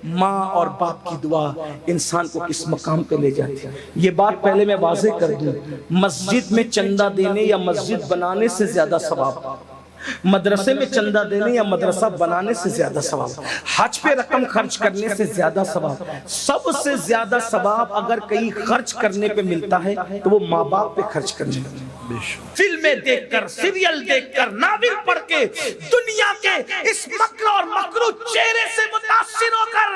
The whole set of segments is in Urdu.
ماں اور باپ کی دعا انسان کو کس مقام پہ لے جاتی ہے۔ یہ بات پہلے میں واضح کر دوں، مسجد میں چندہ دینے یا مسجد بنانے سے زیادہ ثواب، مدرسے میں چندہ دینے یا مدرسہ بنانے سے زیادہ ثواب، حج پہ رقم خرچ کرنے سے زیادہ ثواب، سب سے زیادہ ثواب اگر کہیں خرچ کرنے پہ ملتا ہے تو وہ ماں باپ پہ خرچ کرنے میں۔ فلمیں دیکھ کر، سیریل دیکھ کر، ناول پڑھ کے، دنیا کے اس مکر اور مکروہ چہرے سے متاثر ہو کر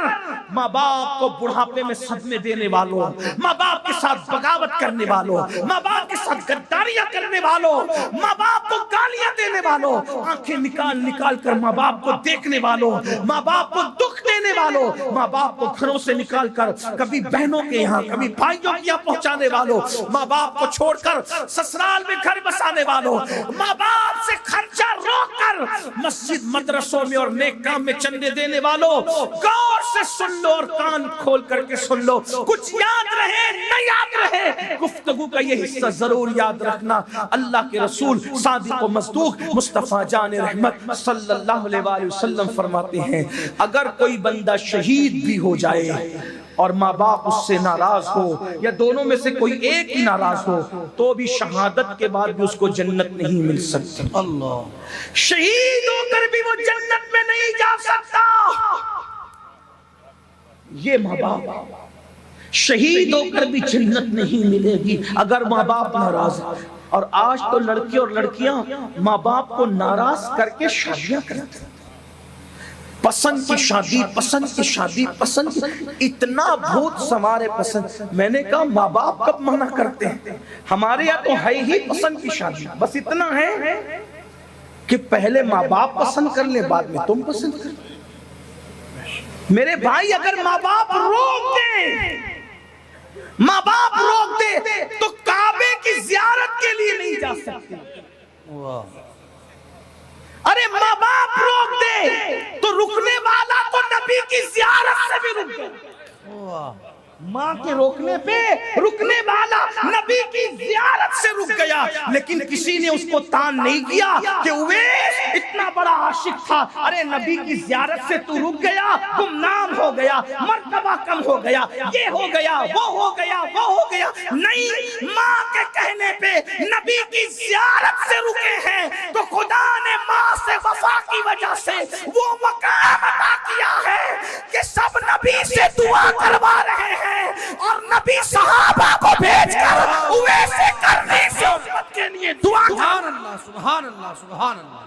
ماں باپ کو بڑھاپے میں صدمے دینے والوں، ماں باپ کے ساتھ بغاوت کرنے والوں، ماں باپ کے ساتھ غداریاں کرنے والوں، ماں باپ کو گالیاں دینے والوں، آنکھیں نکال نکال کر ماں باپ کو دیکھنے والوں، ماں باپ کو دکھ دینے والوں، ماں باپ کو گھروں سے نکال کر کبھی بہنوں کے یہاں کبھی بھائیوں کے یہاں پہنچانے والوں، ماں باپ کو چھوڑ کر سسرال میں گھر بسانے والوں، ماں باپ سے خرچہ روک کر مسجد مدرسوں میں اور نیک کام میں چندے دینے والوں، غور سے سن لو اور کان کھول کر کے سن لو، کچھ یاد رہے نہ یاد رہے، گفتگو کا یہ حصہ ضرور یاد رکھنا۔ اللہ کے رسول صادق و مصدوق مصطفیٰ جان رحمت صلی اللہ علیہ وآلہ وسلم فرماتے ہیں، اگر کوئی بندہ شہید بھی ہو جائے اور ماں باپ اس سے ناراض ہو یا دونوں میں سے کوئی ایک ہی ناراض ہو تو بھی شہادت کے بعد بھی اس کو جنت نہیں مل سکتی۔ اللہ، شہید ہو کر بھی وہ جنت میں نہیں جا سکتا۔ یہ ماں باپ شہید ہو کر بھی جنت نہیں ملے گی اگر ماں باپ ناراض ہیں۔ اور آج تو لڑکی اور لڑکیاں ماں باپ کو ناراض کر کے شادیاں کرتے ہیں، پسند کی شادی، پسند کی شادی، پسند کی، اتنا بھوت سوارے پسند۔ میں نے کہا ماں باپ کب منع کرتے ہیں؟ ہمارے یہاں تو ہے ہی پسند کی شادی، بس اتنا ہے کہ پہلے ماں باپ پسند کر لیں بعد میں تم پسند کر لیں۔ میرے بھائی اگر ماں باپ روک دیں، ماں باپ روک دے تو کعبے کی زیارت کے لیے نہیں جا سکتے۔ ارے ماں باپ روک دے تو رکنے والا تو نبی کی زیارت سے بھی رک گیا۔ ماں کے روکنے پہ رکنے والا نبی کی زیارت سے رک گیا، لیکن کسی نے اس کو تان نہیں کیا کہ اویس اتنا بڑا عاشق تھا، ارے نبی کی زیارت سے تو رک گیا، گمنام ہو گیا، مرتبہ کم ہو گیا، یہ ہو گیا، وہ ہو گیا، وہ ہو گیا۔ نہیں، ماں کے کہنے پہ نبی کی زیارت سے رکے ہیں تو خدا نے ماں سے وفا کی وجہ سے وہ مقام عطا کیا ہے کہ سب نبی سے دعا کروا رہے ہیں، اور نبی صحابہ کو بھیج کر اویس کرنے سے امت کے لیے دعا۔ سبحان اللہ، سبحان اللہ، سبحان اللہ۔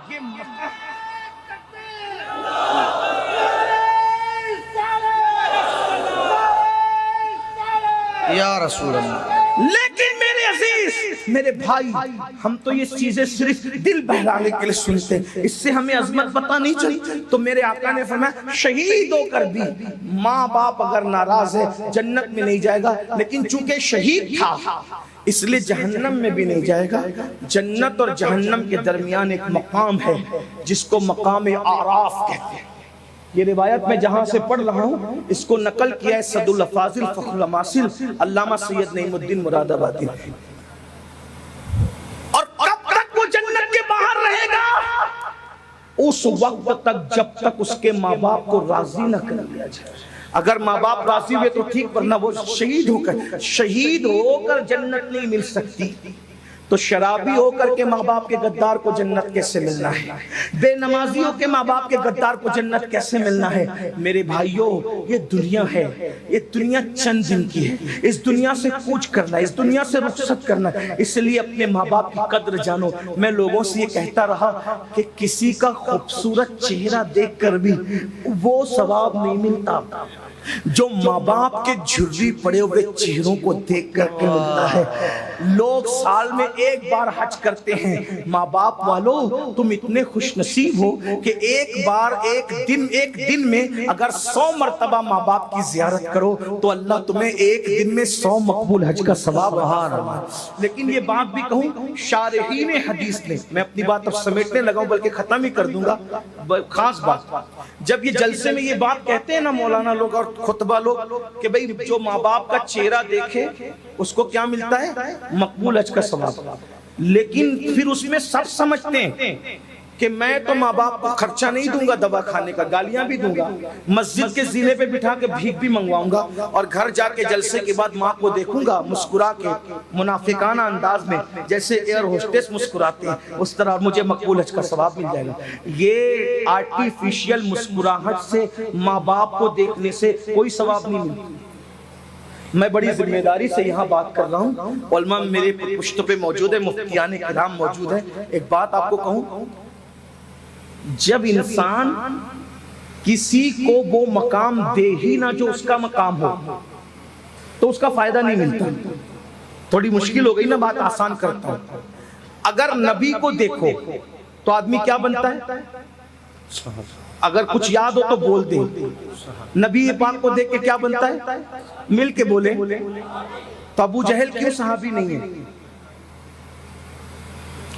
یہ یا رسول اللہ۔ لیکن میرے عزیز، میرے بھائی، ہم تو یہ چیزیں صرف دل بہلانے کے لیے سنتے ہیں، اس سے ہمیں عظمت پتہ نہیں چلی۔ تو میرے آقا نے فرمایا شہید ہو کر بھی ماں باپ اگر ناراض ہے جنت میں نہیں جائے گا، لیکن چونکہ شہید تھا اس لیے جہنم میں بھی نہیں جائے گا۔ جنت اور جہنم کے درمیان ایک مقام ہے جس کو مقام اعراف کہتے ہیں۔ یہ روایت میں جہاں سے پڑھ رہا ہوں اس کو نقل کیا ہے صد الافاضل فخر الاماثل علامہ سید نعیم الدین مراد آبادی نے۔ اور کب تک وہ جنت کے باہر رہے گا؟ اس وقت تک جب تک اس کے ماں باپ کو راضی نہ کر لیا جائے۔ اگر ماں باپ راضی ہوئے تو ٹھیک، ورنہ وہ شہید ہو کر جنت نہیں مل سکتی۔ تو شرابی ہو کر کے ماں باپ کے غدار کو جنت کیسے ملنا ہے؟ بے نمازی ہو کے ماں باپ کے غدار کو جنت کیسے ملنا ہے؟ میرے بھائیوں، یہ دنیا ہے، یہ دنیا چند دن کی ہے، اس دنیا سے کوچ کرنا ہے، اس دنیا سے رخصت کرنا ہے، اس لیے اپنے ماں باپ کی قدر جانو۔ میں لوگوں سے یہ کہتا رہا کہ کسی کا خوبصورت چہرہ دیکھ کر بھی وہ ثواب نہیں ملتا جو ماں باپ کے جھرری پڑے ہوئے چہروں کو دیکھ کر کے ملتا ہے۔ لوگ سال میں ایک بار حج کرتے ہیں، ماں باپ والوں تم اتنے خوش نصیب ہو کہ ایک دن میں اگر 100 مرتبہ ماں باپ کی زیارت کرو تو اللہ تمہیں ایک دن میں 100 مقبول حج کا ثواب عطا۔ لیکن یہ بات بھی کہوں، شارحین حدیث نے، میں اپنی بات اب سمیٹنے لگا ہوں بلکہ ختم ہی کر دوں گا، خاص بات، جب یہ جلسے میں یہ بات کہتے ہیں نا مولانا لوگ اور خطبہ لوگ کہ بھئی جو ماں باپ کا چہرہ دیکھے اس کو کیا ملتا ہے؟ مقبول حج کا ثواب۔ لیکن پھر اس میں سب سمجھتے ہیں کہ میں تو ماں باپ کو خرچہ نہیں دوں گا دوا کھانے کا، گالیاں بھی دوں گا، مسجد کے زینے پہ بٹھا کے بھیک بھی منگواؤں گا، اور گھر جا کے جلسے کے بعد ماں کو دیکھوں گا مسکرا کے منافقانہ انداز میں، جیسے ایئر ہوسٹس مسکراتے ہیں اس طرح، مجھے مقبول حج کا ثواب مل جائے گا۔ یہ آرٹیفیشل مسکراہٹ سے، ماں باپ کو دیکھنے سے کوئی ثواب نہیں ملتا۔ میں بڑی ذمہ داری سے یہاں بات کر رہا ہوں، علماء میرے پشتوں پہ موجود ہے، مفتیان کرام موجود ہیں۔ ایک بات آپ کو کہوں، جب انسان کسی کو وہ مقام دے ہی نہ جو اس کا مقام ہو تو اس کا فائدہ نہیں ملتا۔ تھوڑی مشکل ہو گئی نا، بات آسان کرتا ہوں۔ اگر نبی کو دیکھو تو آدمی کیا بنتا ہے؟ اگر کچھ یاد ہو تو بول دیں۔ نبی پاک کو دیکھ کے کیا بنتا ہے؟ مل کے بولیں۔ تو ابو جہل کیوں صحابی نہیں ہے؟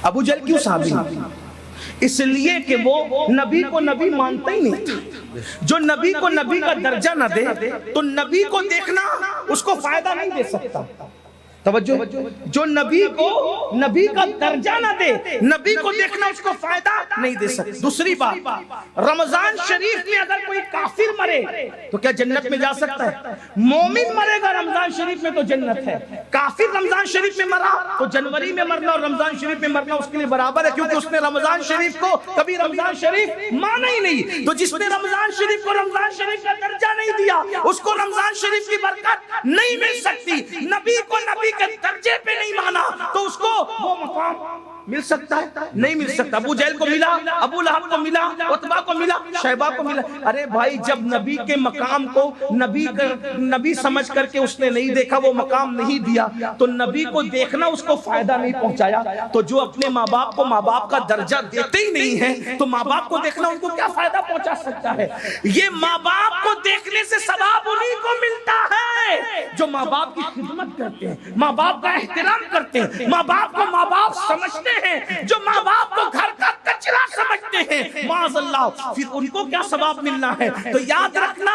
ابو جہل کیوں صحابی نہیں؟ اس لیے کہ وہ نبی کو نبی مانتا ہی نہیں تھا۔ جو نبی کو نبی کا درجہ نہ دے تو نبی کو دیکھنا اس کو فائدہ نہیں دے سکتا۔ توجہ، جو نبی کو نبی کا درجہ نہ دے، نبی کو دیکھنا اس کو فائدہ نہیں دے سکتا۔ دوسری بات، رمضان شریف میں اگر کوئی کافر مرے تو کیا جنت میں جا سکتا ہے؟ مومن مرے گا رمضان شریف میں تو جنت ہے۔ کافر رمضان شریف میں مرا تو جنوری میں مرنا اور رمضان شریف میں مرنا اس کے لیے برابر ہے، کیونکہ اس نے رمضان شریف کو کبھی رمضان شریف مانا ہی نہیں۔ تو جس نے رمضان شریف کو رمضان شریف کا درجہ نہیں دیا، اس کو رمضان شریف کی برکت نہیں مل سکتی۔ نبی کو نبی کے درجے پہ نہیں مانا تو اس کو وہ مقام مل سکتا ہے؟ نہیں مل سکتا۔ ابو جہل کو ملا، ابو لہب کو ملا، عتبہ کو ملا، شیبہ کو ملا۔ ارے بھائی، جب نبی کے مقام کو نبی سمجھ کر کے اس نے نہیں دیکھا، وہ مقام نہیں دیا، تو نبی کو دیکھنا اس کو فائدہ نہیں پہنچایا۔ تو جو اپنے ماں باپ کو ماں باپ کا درجہ دیتے ہی نہیں ہے تو ماں باپ کو دیکھنا ان کو کیا فائدہ پہنچا سکتا ہے؟ یہ ماں باپ کو دیکھنے سے ثواب انہیں کو ملتا ہے جو ماں باپ کی خدمت کرتے ہیں، ماں باپ کا احترام کرتے ہیں، ماں باپ کو ماں باپ سمجھتے ہیں، جو ماں باپ کو گھر کا کچرا سمجھتے ہیں۔ معاذ اللہ، پھر ان کو کیا ثواب ملنا ہے؟ تو یاد رکھنا،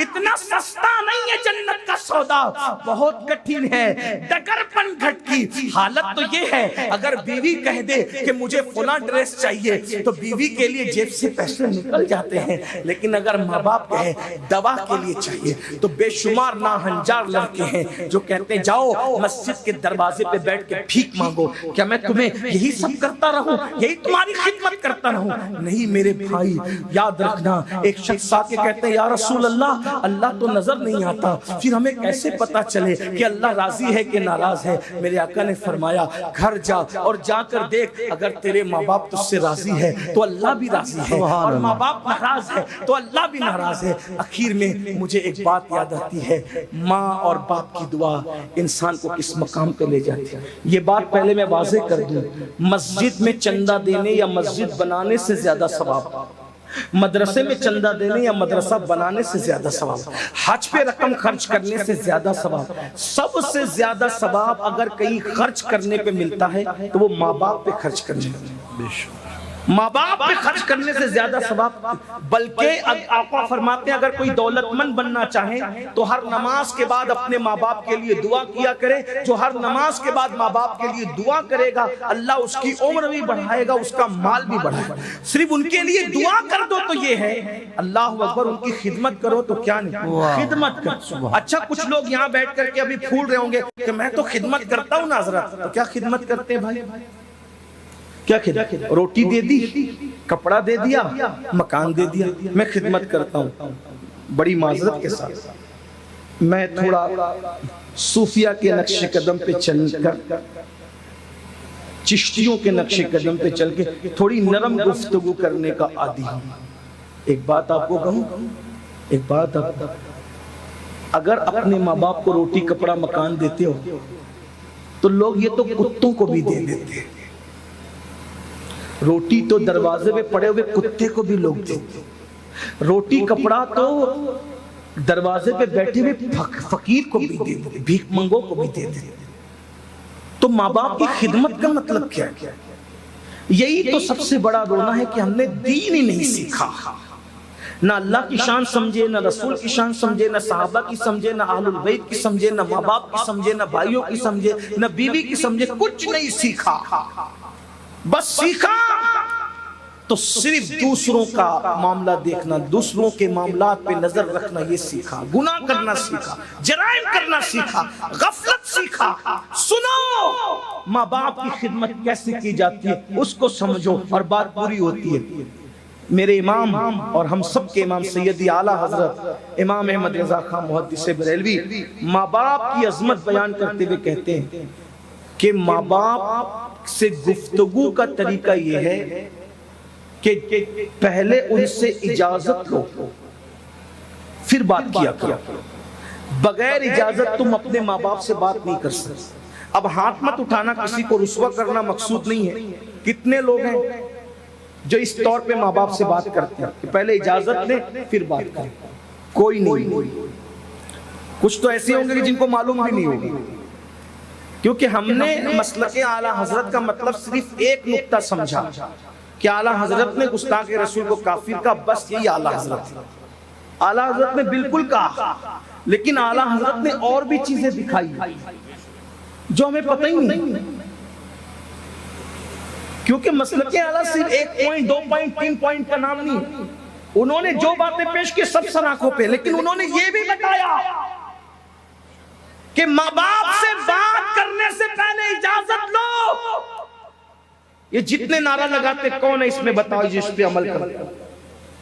اتنا سستا نہیں ہے جنت کا سودا، بہت کٹھن ہے۔ ڈگر پن گھٹ کی حالت تو یہ ہے، اگر بیوی کہہ دے کہ مجھے فلاں ڈریس چاہیے تو بیوی کے لیے جیب سے پیسے نکل جاتے ہیں، لیکن اگر ماں باپ کہے دوا کے لیے چاہیے تو بے شمار ناہنجار لڑکے ہیں جو کہتے ہیں جاؤ مسجد کے دروازے پہ بیٹھ کے بھیک مانگو۔ کیا میں تمہیں یہی سب کرتا رہوں، یہی تمہاری خدمت کرتا رہوں؟ نہیں میرے بھائی، یاد رکھنا، ایک شخص آ کے کہتے ہیں یا رسول اللہ، اللہ تو نظر نہیں آتا، پھر ہمیں کیسے پتا چلے کہ اللہ راضی ہے کہ ناراض ہے؟ میرے آقا نے فرمایا گھر جا اور جا کر دیکھ، اگر تیرے ماں باپ تجھ سے راضی ہے تو اللہ بھی راضی ہے، اور ماں باپ ناراض ہے تو اللہ بھی ناراض ہے۔ آخر میں مجھے ایک بات یاد آتی ہے، ماں اور باپ کی دعا انسان کو کس مقام پہ لے جاتی ہے۔ یہ بات پہلے میں واضح کر دوں، مسجد میں چندہ دینے یا مسجد بنانے سے زیادہ ثواب، مدرسے میں چندہ دینے یا مدرسہ بنانے سے زیادہ ثواب، حج پہ رقم خرچ کرنے سے زیادہ ثواب، سب سے زیادہ ثواب اگر کہیں خرچ کرنے پہ ملتا ہے تو وہ ماں باپ پہ خرچ کرنے پہ، ماں باپ پہ خرچ کرنے سے زیادہ ثواب۔ بلکہ آقا فرماتے ہیں اگر کوئی دولت مند بننا چاہے تو ہر نماز کے بعد اپنے ماں باپ کے لیے دعا کیا کرے۔ جو ہر نماز کے بعد ماں باپ کے لیے دعا کرے گا اللہ اس کی عمر بھی بڑھائے گا، اس کا مال بھی بڑھائے گا۔ صرف ان کے لیے دعا کر دو تو یہ ہے، اللہ اکبر، ان کی خدمت کرو تو کیا نہیں، خدمت کرو۔ اچھا کچھ لوگ یہاں بیٹھ کر کے ابھی پھول رہے ہوں گے کہ میں تو خدمت کرتا ہوں نا حضرت، تو کیا خدمت کرتے ہیں بھائی؟ کیا خدمت؟ روٹی دے دی، کپڑا دے دیا، مکان دے دیا، میں خدمت کرتا ہوں۔ بڑی معذرت کے ساتھ میں تھوڑا صوفیہ کے نقش قدم پہ چل کر، چشتیوں کے نقش قدم پہ چل کے تھوڑی نرم گفتگو کرنے کا عادی ہوں۔ ایک بات آپ کو کہوں، ایک بات آپ کو، اگر اپنے ماں باپ کو روٹی کپڑا مکان دیتے ہو تو لوگ یہ تو کتوں کو بھی دے دیتے ہیں۔ روٹی تو دروازے پہ پڑے ہوئے کتے کو بھی لوگ دیتے، روٹی کپڑا تو دروازے پہ بیٹھے ہوئے فقیر کو بھی دیتے، بھیک منگوں کو بھی دیتے۔ تو ماں باپ کی خدمت کا مطلب کیا ہے؟ یہی تو سب سے بڑا رونا ہے کہ ہم نے دین ہی نہیں سیکھا، نہ اللہ کی شان سمجھے، نہ رسول کی شان سمجھے، نہ صحابہ کی سمجھے، نہ اہل البیت کی سمجھے، نہ ماں باپ کی سمجھے، نہ بھائیوں کی سمجھے، نہ بیوی کی سمجھے، کچھ نہیں سیکھا۔ بس سیکھا تو صرف دوسروں کا معاملہ دیکھنا، دوسروں کے معاملات پہ نظر رکھنا یہ سیکھا، گناہ کرنا سیکھا، جرائم کرنا سیکھا، غفلت سیکھا۔ سنو ماں باپ کی خدمت کیسے کی جاتی ہے اس کو سمجھو اور بات پوری ہوتی ہے۔ میرے امام اور ہم سب کے امام سیدی اعلیٰ حضرت امام احمد رضا خان محدث بریلوی ماں باپ کی عظمت بیان کرتے ہوئے کہتے ہیں کہ ماں باپ سے گفتگو کا طریقہ یہ ہے کہ پہلے ان سے اجازت لو پھر بات کیا کرو۔ بغیر اجازت تم اپنے ماں باپ سے بات نہیں کر سکتے۔ اب ہاتھ مت اٹھانا، کسی کو رسوا کرنا مقصود نہیں ہے۔ کتنے لوگ ہیں جو اس طور پہ ماں باپ سے بات کرتے ہیں کہ پہلے اجازت لیں پھر بات کریں؟ کوئی نہیں۔ کچھ تو ایسے ہوں گے کہ جن کو معلوم بھی نہیں ہوگی، کیونکہ ہم نے مسلک اعلیٰ حضرت کا مطلب صرف ایک نقطہ سمجھا کہ اعلیٰ حضرت نے گستاخ رسول کو کافر کا، بس یہی اعلیٰ حضرت۔ اعلیٰ حضرت نے بالکل کہا، لیکن اعلیٰ حضرت نے اور بھی چیزیں دکھائی جو ہمیں پتہ ہی نہیں، کیونکہ مسلک اعلیٰ صرف 1 پوائنٹ 2 پوائنٹ 3 پوائنٹ کا نام نہیں۔ انہوں نے جو باتیں پیش کی سب سناخوں پہ، لیکن انہوں نے یہ بھی بتایا کہ ماں باپ سے بات کرنے سے پہلے اجازت لو۔ یہ جتنے نعرہ لگاتے کون ہے اس میں بتاؤ جس پہ عمل کرتے؟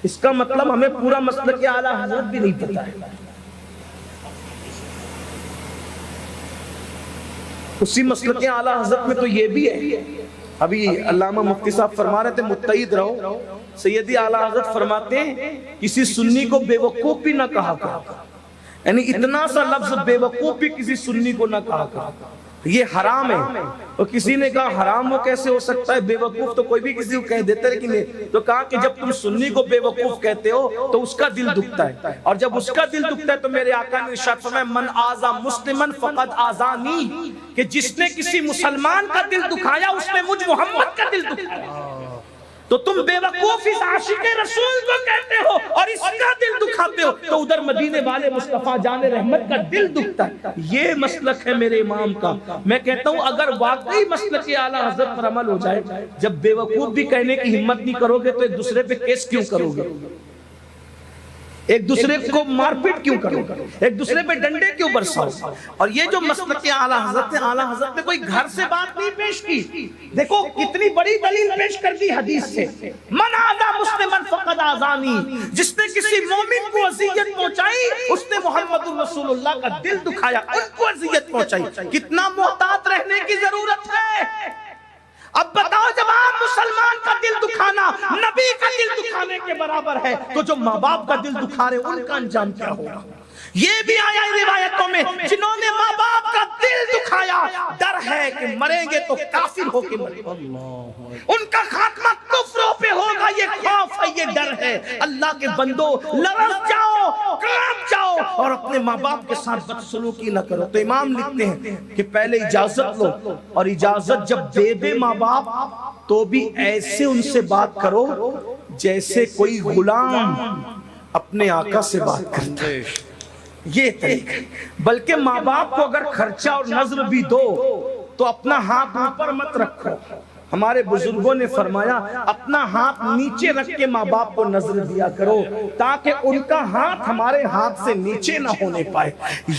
اس کا مطلب ہمیں پورا مسلک اعلیٰ حضرت بھی نہیں پتا ہے۔ اسی مسلک اعلیٰ حضرت میں تو یہ بھی ہے، ابھی علامہ مفتی صاحب فرما رہے تھے متعید رہو، سیدی اعلیٰ حضرت فرماتے ہیں کسی سنی کو بے وقوف بھی نہ کہا کرو، یعنی اتنا سا لفظ بے وقوف بھی کسی سنی کو نہ کہا کرو، یہ حرام ہے۔ اور کسی نے کہا حرام وہ کیسے ہو سکتا ہے، بے وقوف تو کوئی بھی کسی کو کہہ دیتا ہے، لیکن تو کہا کہ جب تم سنی کو بے وقوف کہتے ہو تو اس کا دل دکھتا ہے، اور جب اس کا دل دکھتا ہے تو میرے آقا نے ارشاد فرمایا من آذا مسلمن فقد آذانی، کہ جس نے کسی مسلمان کا دل دکھایا اس نے مجھ محمد کا دل دکھایا۔ تو تم بے وقوف اس عاشق رسول کو کہتے ہو اور اس کا دل دکھاتے ہو، تو ادھر مدینے والے مصطفیٰ جان رحمت کا دل دکھتا ہے۔ یہ مسلک ہے میرے امام کا۔ میں کہتا ہوں اگر واقعی مسلک اعلیٰ حضرت پر عمل ہو جائے، جب بے وقوف بھی کہنے کی ہمت نہیں کرو گے تو ایک دوسرے پہ کیس کیوں کرو گے؟ ایک دوسرے کو مار پیٹ کیوں کرو گے؟ ایک دوسرے پہ ڈنڈے کیوں برساؤ؟ اور یہ جو مسلک اعلیٰ حضرت ہے، اعلیٰ حضرت نے کوئی گھر سے بات نہیں پیش کی۔ دیکھو کتنی بڑی دلیل پیش کر دی حدیث سے، من آذا مسلمن فقد آذانی، جس نے کسی مومن کو اذیت پہنچائی اس نے محمد رسول اللہ کا دل دکھایا، ان کو اذیت پہنچائی۔ کتنا محتاط رہنے کی ضرورت ہے۔ اب بتاؤ جب آپ مسلمان کا دل دکھانا نبی کا دل دکھانے کے برابر ہے، تو جو ماں باپ کا دل دکھا رہے ان کا انجام کیا ہوگا؟ یہ بھی آیا روایتوں میں، جنہوں نے ماں باپ کا دل دکھایا ڈر ہے کہ مریں گے تو کافر ہو کے مریں گے، ان کا خاتمہ کفروں پہ ہوگا، یہ خوف ہے، یہ ڈر ہے۔ اللہ کے بندو لرز جاؤ، کانپ جاؤ اور اپنے ماں باپ کے ساتھ بدسلوکی نہ کرو۔ تو امام لکھتے ہیں کہ پہلے اجازت لو، اور اجازت جب دے دے ماں باپ تو بھی ایسے ان سے بات کرو جیسے کوئی غلام اپنے آقا سے بات کرتا ہے، یہ طریقہ۔ بلکہ ماں باپ کو اگر خرچہ اور نظر بھی دو تو اپنا ہاتھ اوپر مت رکھو۔ ہمارے بزرگوں نے فرمایا اپنا ہاتھ نیچے رکھ کے ماں باپ کو نظر دیا کرو تاکہ ان کا ہاتھ ہمارے ہاتھ سے نیچے نہ ہونے پائے۔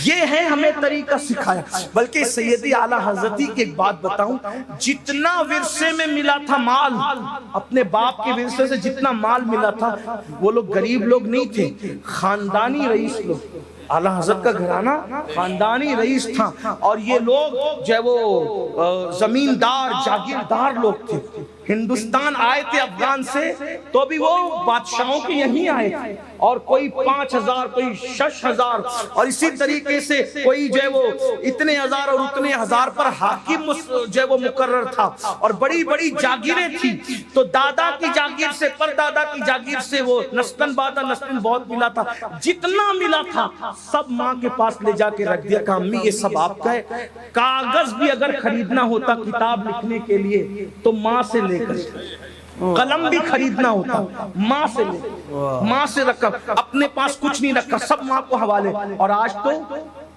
یہ ہے ہمیں طریقہ سکھایا۔ بلکہ سیدی اعلیٰ حضرتی کی ایک بات بتاؤں، جتنا ورثے میں ملا تھا مال، اپنے باپ کے ورثے سے جتنا مال ملا تھا، وہ لوگ غریب لوگ نہیں تھے، خاندانی رئیس لوگ۔ اعلیٰ حضرت کا گھرانہ خاندانی رئیس تھا، اور یہ لوگ جو ہے وہ زمیندار جاگیردار لوگ تھے۔ ہندوستان آئے تھے افغان سے تو بھی وہ بادشاہوں کے یہیں آئے تھے، اور کوئی 5000 کوئی 6000 اور اسی طریقے سے کوئی جو ہے وہ اتنے ہزار اور اتنے ہزار پر حاکم جو ہے وہ مقرر تھا، اور بڑی بڑی جاگیریں تھی۔ تو دادا کی جاگیر سے پر دادا کی جاگیر سے وہ نسلن بعد نسلن بہت ملا تھا، جتنا ملا تھا سب ماں کے پاس لے جا کے رکھ دیا کہ امی یہ سب آپ کا ہے۔ کاغذ بھی اگر خریدنا ہوتا کتاب لکھنے کے لیے تو ماں سے لے کر، قلم بھی خریدنا ہوتا ماں سے لے، ماں سے رکھا، اپنے پاس کچھ نہیں رکھا، سب ماں کو حوالے۔ اور آج تو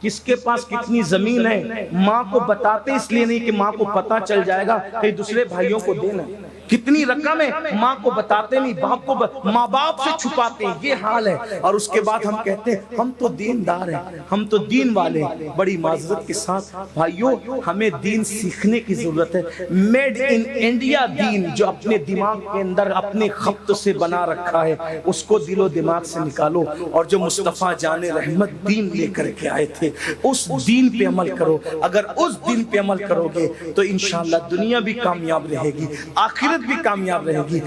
کس کے پاس کتنی زمین ہے ماں کو بتاتے اس لیے نہیں کہ ماں کو پتا چل جائے گا کہیں دوسرے بھائیوں کو دینا، کتنی رقم ہے ماں کو بتاتے نہیں، باپ کو ماں باپ سے چھپاتے ہیں، یہ حال ہے۔ اور اس کے بعد ہم کہتے ہیں ہم تو دیندار ہیں، ہم تو دین والے ہیں۔ بڑی معذرت کے ساتھ بھائیوں ہمیں دین سیکھنے کی ضرورت ہے۔ میڈ ان انڈیا دین جو اپنے دماغ کے اندر اپنے خط سے بنا رکھا ہے اس کو دل و دماغ سے نکالو، اور جو مصطفیٰ جان رحمت دین لے کر کے آئے تھے اس دین پہ عمل کرو۔ اگر اس دین پہ عمل کرو گے تو انشاءاللہ دنیا بھی کامیاب رہے گی، آخرت بھی کامیاب رہے گی۔